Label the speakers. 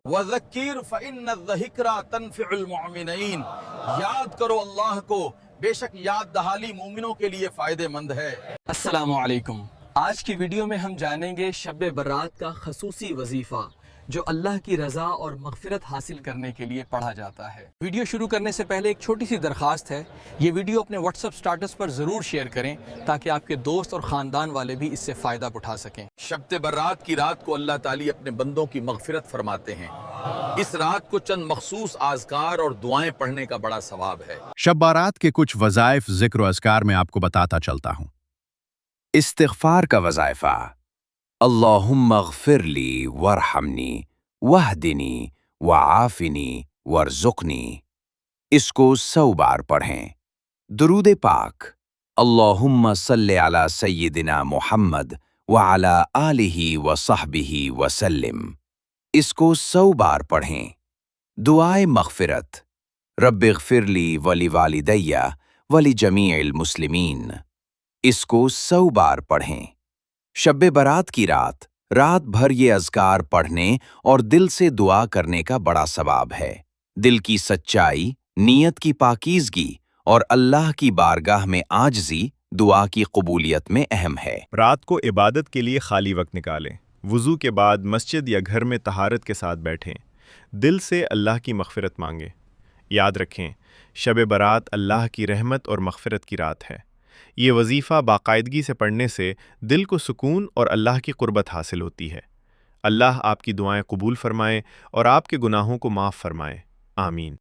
Speaker 1: وذکر فإن الذکرى تنفع المؤمنین، یاد کرو اللہ کو، بے شک یاد دہالی مومنوں کے لیے فائدہ مند ہے۔
Speaker 2: السلام علیکم۔ آج کی ویڈیو میں ہم جانیں گے شب برات کا خصوصی وظیفہ جو اللہ کی رضا اور مغفرت حاصل کرنے کے لیے پڑھا جاتا ہے۔ ویڈیو شروع کرنے سے پہلے ایک چھوٹی سی درخواست ہے، یہ ویڈیو اپنے واٹس ایپ سٹیٹس پر ضرور شیئر کریں تاکہ آپ کے دوست اور خاندان والے بھی اس سے فائدہ اٹھا سکیں۔
Speaker 1: شب برات کی رات کو اللہ تعالی اپنے بندوں کی مغفرت فرماتے ہیں۔ اس رات کو چند مخصوص اذکار اور دعائیں پڑھنے کا بڑا ثواب ہے۔
Speaker 3: شب بارات کے کچھ وظائف ذکر و اذکار میں آپ کو بتاتا چلتا ہوں۔ استغفار کا وظائفہ: اللہم اغفر لی ورحمنی واہدنی وعافنی وارزقنی، اس کو 100 بار پڑھیں۔ درود پاک: اللہم صلی علی سیدنا محمد وعلی آلہ وصحبہ وسلم، اس کو 100 بار پڑھیں۔ دعائے مغفرت: رب اغفر لی ولوالدی ولجمیع المسلمین، اس کو 100 بار پڑھیں۔ شب برات کی رات بھر یہ اذکار پڑھنے اور دل سے دعا کرنے کا بڑا ثواب ہے۔ دل کی سچائی، نیت کی پاکیزگی اور اللہ کی بارگاہ میں عاجزی دعا کی قبولیت میں اہم ہے۔
Speaker 4: رات کو عبادت کے لیے خالی وقت نکالیں۔ وضو کے بعد مسجد یا گھر میں طہارت کے ساتھ بیٹھیں۔ دل سے اللہ کی مغفرت مانگیں۔ یاد رکھیں، شب برات اللہ کی رحمت اور مغفرت کی رات ہے۔ یہ وظیفہ باقاعدگی سے پڑھنے سے دل کو سکون اور اللہ کی قربت حاصل ہوتی ہے۔ اللہ آپ کی دعائیں قبول فرمائے اور آپ کے گناہوں کو معاف فرمائے۔ آمین۔